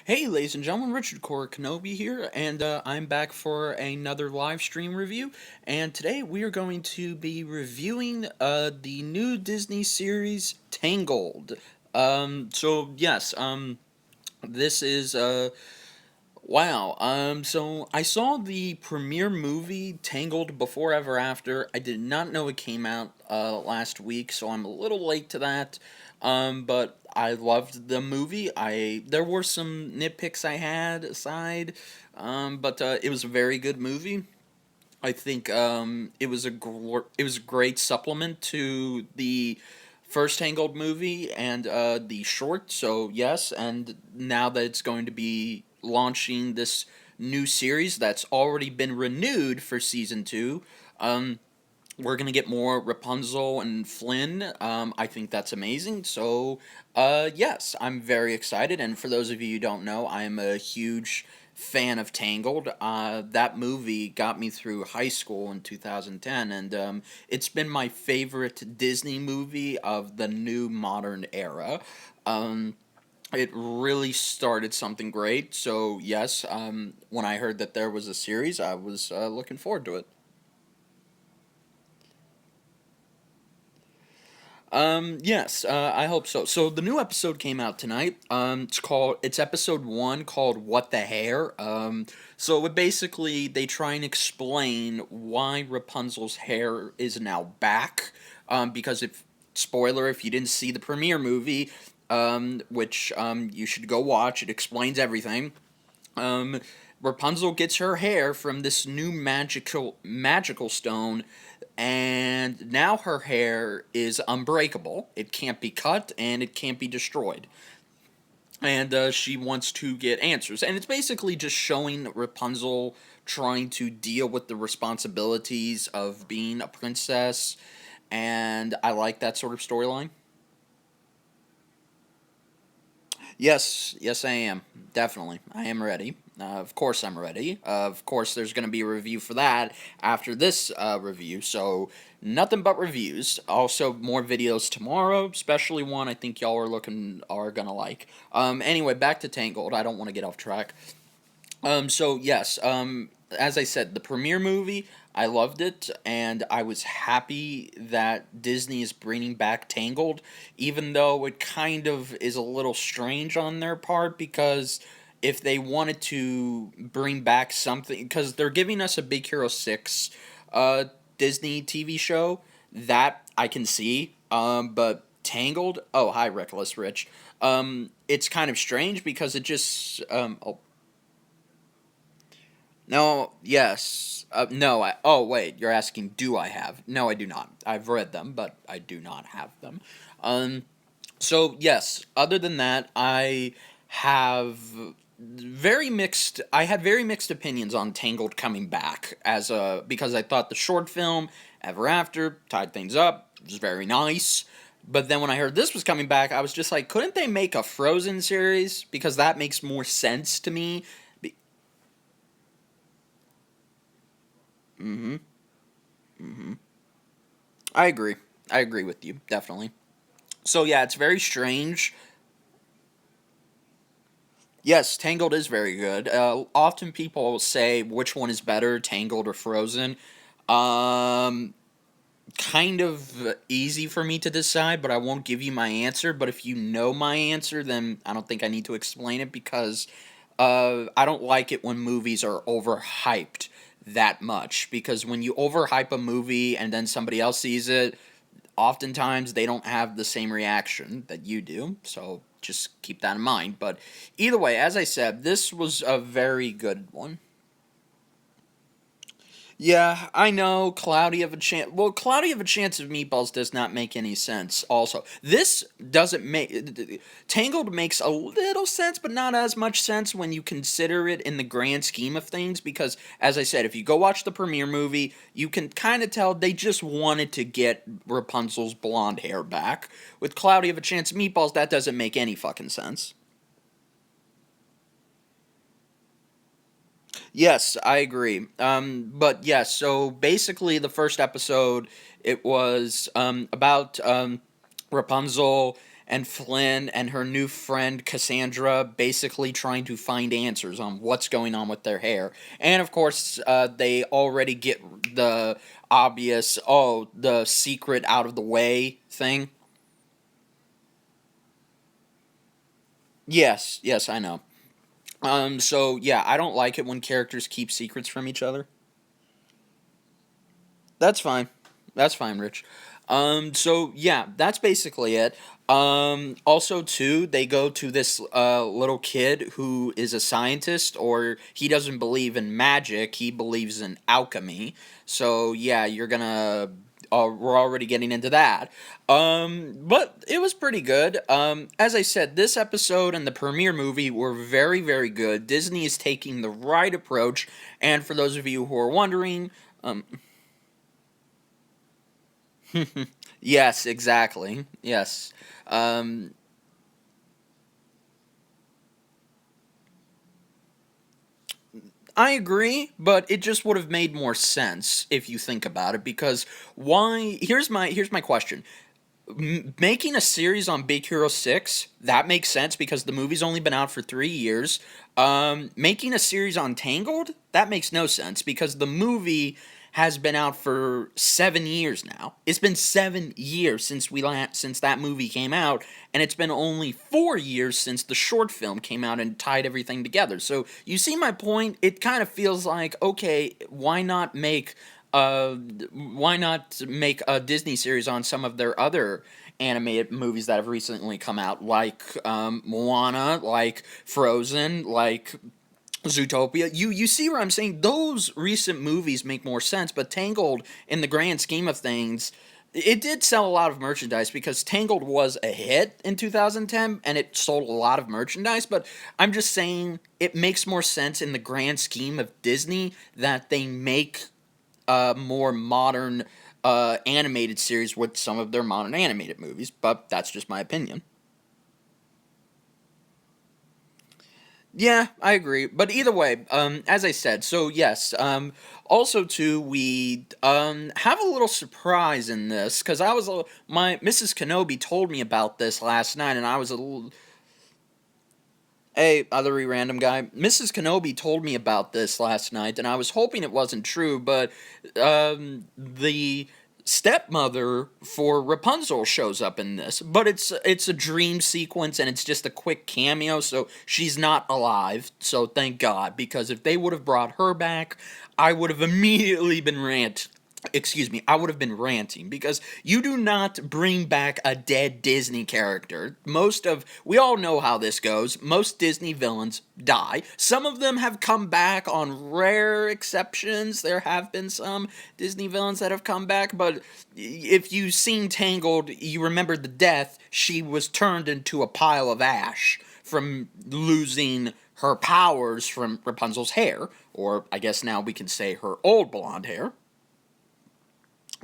Hey, ladies and gentlemen, Richard Core Kenobi here, and I'm back for another live stream review. And today we are going to be reviewing the new Disney series Tangled. This is wow. So I saw the premiere movie Tangled Before Ever After. I did not know it came out last week, so I'm a little late to that. But I loved the movie. There were some nitpicks I had aside, but it was a very good movie. I think it was a great supplement to the first Tangled movie and the short. So yes, and now that it's going to be launching this new series that's already been renewed for season two, um, we're gonna get more Rapunzel and Flynn. I think that's amazing. So, yes, I'm very excited. And for those of you who don't know, I'm a huge fan of Tangled. That movie got me through high school in 2010, and it's been my favorite Disney movie of the new modern era. Um, it really started something great. So, yes, when I heard that there was a series, I was looking forward to it. Yes, I hope so. So the new episode came out tonight. It's episode one called What the Hair. So it basically, they try and explain why Rapunzel's hair is now back. Because spoiler, if you didn't see the premiere movie, which, you should go watch, it explains everything. Um, Rapunzel gets her hair from this new magical stone, and now her hair is unbreakable. It can't be cut and it can't be destroyed. And she wants to get answers, and it's basically just showing Rapunzel trying to deal with the responsibilities of being a princess. And I like that sort of storyline. Yes, yes, I am. Definitely. I am ready. Of course, I'm ready. Of course, there's going to be a review for that after this review, so nothing but reviews. Also, more videos tomorrow, especially one I think y'all are gonna like. Anyway, back to Tangled. I don't want to get off track. As I said, the premiere movie, I loved it, and I was happy that Disney is bringing back Tangled, even though it kind of is a little strange on their part, because if they wanted to bring back something, because they're giving us a Big Hero 6 uh, Disney TV show, that I can see, but Tangled, oh, hi, Reckless Rich. It's kind of strange because it just, no, yes. No, oh, wait, you're asking, do I have? No, I do not. I've read them, but I do not have them. Um, yes, other than that, have I had very mixed opinions on Tangled coming back because I thought the short film, Ever After, tied things up, it was very nice. But then when I heard this was coming back, I was just like, couldn't they make a Frozen series? Because that makes more sense to me. Mm-hmm. Mm-hmm. I agree. I agree with you, definitely. So yeah, it's very strange. Yes, Tangled is very good. Often people say which one is better, Tangled or Frozen. Um, Kind of easy for me to decide, but I won't give you my answer. But if you know my answer, then I don't think I need to explain it because I don't like it when movies are overhyped that much. Because when you overhype a movie and then somebody else sees it, oftentimes they don't have the same reaction that you do. So just keep that in mind. But either way, as I said, this was a very good one. Yeah, I know. Cloudy of a chance. Well, cloudy of a chance of meatballs does not make any sense. Also, this doesn't make Tangled makes a little sense, but not as much sense when you consider it in the grand scheme of things. Because, as I said, if you go watch the premiere movie, you can kind of tell they just wanted to get Rapunzel's blonde hair back. With cloudy of a chance of meatballs, that doesn't make any fucking sense. Yes, I agree. But yes, so basically, the first episode it was about Rapunzel and Flynn and her new friend Cassandra basically trying to find answers on what's going on with their hair. And of course, they already get the obvious, oh, the secret out of the way thing. Yes, yes, I know. So yeah, I don't like it when characters keep secrets from each other. That's fine. That's fine, Rich. So yeah, that's basically it. Also too, they go to this little kid who is a scientist, or he doesn't believe in magic. He believes in alchemy. So yeah, you're gonna. We're already getting into that. But it was pretty good. As I said, this episode and the premiere movie were very, very good. Disney is taking the right approach, and for those of you who are wondering, yes, exactly. Yes. Um, I agree, but it just would have made more sense if you think about it. Because why? Here's my question. Making a series on Big Hero 6, that makes sense because the movie's only been out for 3 years. Making a series on Tangled, that makes no sense because the movie has been out for 7 years now. It's been 7 years since that movie came out, and it's been only 4 years since the short film came out and tied everything together. So you see my point? It kind of feels like, okay, uh, why not make a Disney series on some of their other animated movies that have recently come out, like Moana, like Frozen, like Zootopia. You see what I'm saying? Those recent movies make more sense, but Tangled, in the grand scheme of things, it did sell a lot of merchandise because Tangled was a hit in 2010 and it sold a lot of merchandise, but I'm just saying it makes more sense in the grand scheme of Disney that they make more modern animated series with some of their modern animated movies, but that's just my opinion. Yeah, I agree. But either way, as I said, so yes, also too, we have a little surprise in this because my Mrs. Kenobi told me about this last night, and I was a little. Hey, other random guy. Mrs. Kenobi told me about this last night, and I was hoping it wasn't true, but the stepmother for Rapunzel shows up in this, but it's a dream sequence and it's just a quick cameo, so she's not alive. So thank God, because if they would have brought her back, I would have immediately been I would have been ranting because you do not bring back a dead Disney character. We all know how this goes. Most Disney villains die. Some of them have come back on rare exceptions. There have been some Disney villains that have come back, but if you've seen Tangled, you remember the death. She was turned into a pile of ash from losing her powers from Rapunzel's hair, or I guess now we can say her old blonde hair.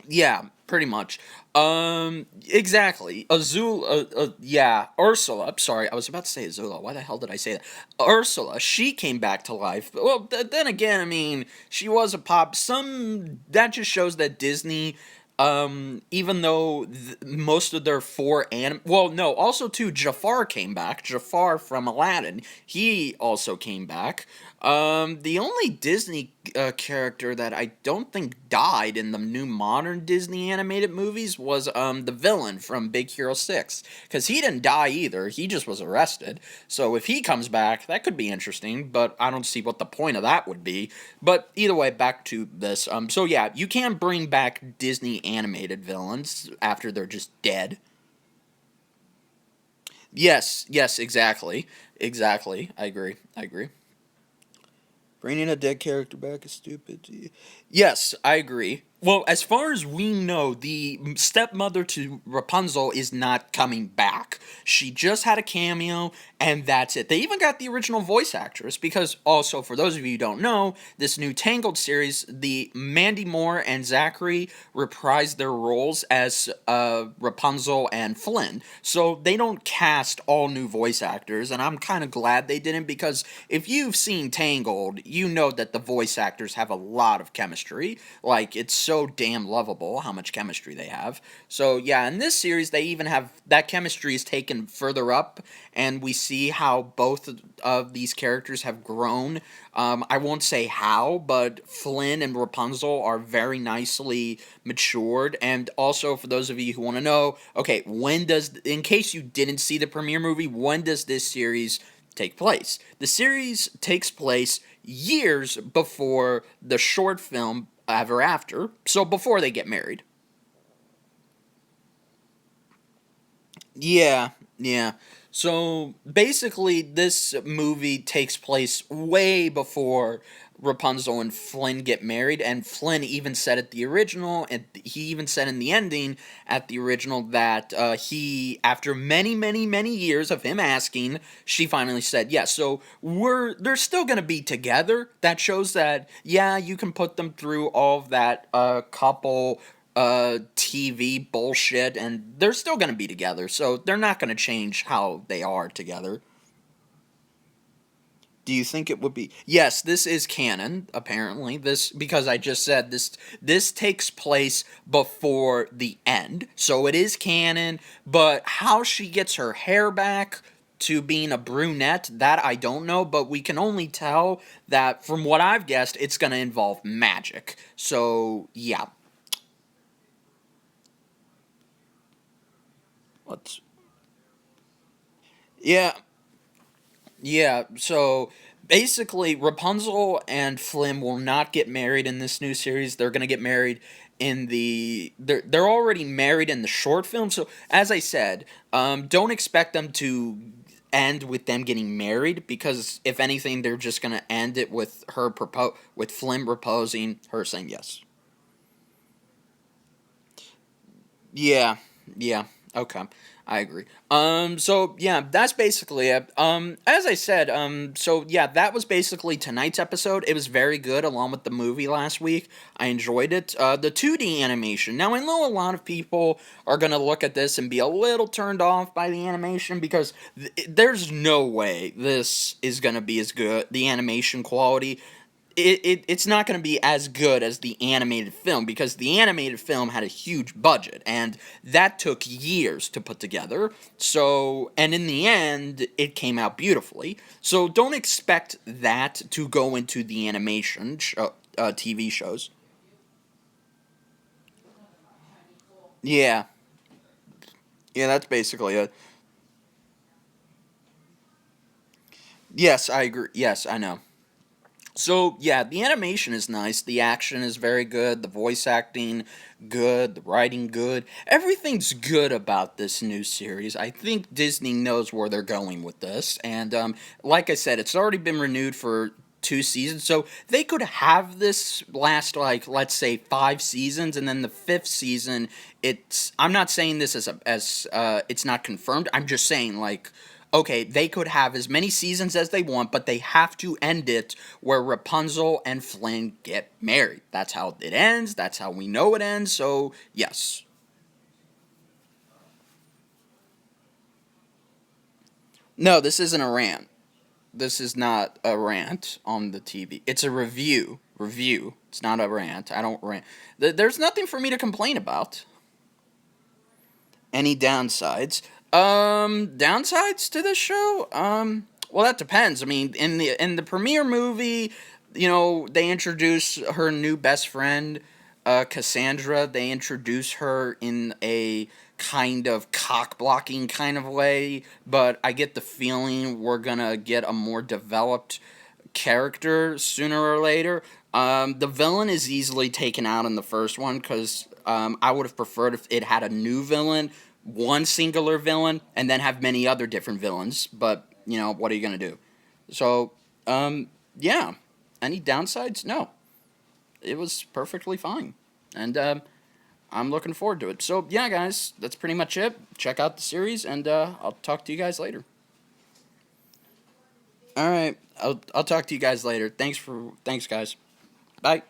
Yeah, pretty much. Exactly. Yeah, Ursula. Sorry, I was about to say Azula. Why the hell did I say that? Ursula. She came back to life. Well, then again, I mean, she was a pop. That just shows that Disney. Even though most of their well, no, also too, Jafar came back. Jafar from Aladdin, he also came back. The only Disney character that I don't think died in the new modern Disney animated movies was the villain from Big Hero 6, because he didn't die either. He just was arrested. So if he comes back, that could be interesting, but I don't see what the point of that would be. But either way, back to this. So yeah, you can bring back Disney animated villains after they're just dead. Yes, yes, exactly. Exactly. I agree. I agree. Bringing a dead character back is stupid. Yes, I agree. Well, as far as we know, the stepmother to Rapunzel is not coming back. She just had a cameo, and that's it. They even got the original voice actress because also for those of you who don't know, this new Tangled series, the Mandy Moore and Zachary reprised their roles as Rapunzel and Flynn. So they don't cast all new voice actors, and I'm kind of glad they didn't because if you've seen Tangled, you know that the voice actors have a lot of chemistry. Like it's so damn lovable how much chemistry they have. So yeah, in this series they even have that chemistry is taken further up, and we see how both of these characters have grown. I won't say how, but Flynn and Rapunzel are very nicely matured. And also, for those of you who want to know, okay, in case you didn't see the premiere movie, when does this series take place? The series takes place years before the short film Ever After, so before they get married. Yeah, yeah. So basically, this movie takes place way before Rapunzel and Flynn get married, and Flynn even said at the original, and he even said in the ending at the original that after many, many, many years of him asking, she finally said yes. So they're still gonna be together. That shows that yeah, you can put them through all of that couple TV bullshit, and they're still going to be together, so they're not going to change how they are together. Do you think it would be? Yes, this is canon. Apparently, this because I just said this. This takes place before the end, so it is canon. But how she gets her hair back to being a brunette, that I don't know. But we can only tell that from what I've guessed, it's going to involve magic. So yeah, let's. Yeah, Yeah, so basically, Rapunzel and Flynn will not get married in this new series. They're gonna get married in they're already married in the short film. So as I said, don't expect them to end with them getting married because if anything, they're just gonna end it with with Flynn proposing, her saying yes. Yeah, yeah, okay, I agree. So yeah, that's basically it. As I said, so yeah, that was basically tonight's episode. It was very good, along with the movie last week. I enjoyed it. The 2D animation. Now I know a lot of people are gonna look at this and be a little turned off by the animation because there's no way this is gonna be as good. The animation quality it's not going to be as good as the animated film because the animated film had a huge budget and that took years to put together. So, and in the end, it came out beautifully. So, don't expect that to go into the TV shows. Yeah, yeah, that's basically it. Yes, I agree. Yes, I know. So yeah, the animation is nice. The action is very good. The voice acting good. The writing good. Everything's good about this new series. I think Disney knows where they're going with this, and like I said, it's already been renewed for 2 seasons, so they could have this last like let's say 5 seasons, and then the fifth season. I'm not saying this as it's not confirmed. I'm just saying like okay, they could have as many seasons as they want, but they have to end it where Rapunzel and Flynn get married. That's how it ends. That's how we know it ends. So, yes. No, this isn't a rant. This is not a rant on the TV. It's a review. Review. It's not a rant. I don't rant. There's nothing for me to complain about. Any downsides? Downsides to this show? Well, that depends. I mean, in the premiere movie, they introduce her new best friend, Cassandra. They introduce her in a kind of cock blocking kind of way, but I get the feeling we're gonna get a more developed character sooner or later. The villain is easily taken out in the first one because I would have preferred if it had a new villain, one singular villain, and then have many other different villains. But what are you gonna do? So, yeah. Any downsides? No. It was perfectly fine, and I'm looking forward to it. So yeah, guys, that's pretty much it. Check out the series, and I'll talk to you guys later. All right. I'll talk to you guys later. Thanks guys. Bye.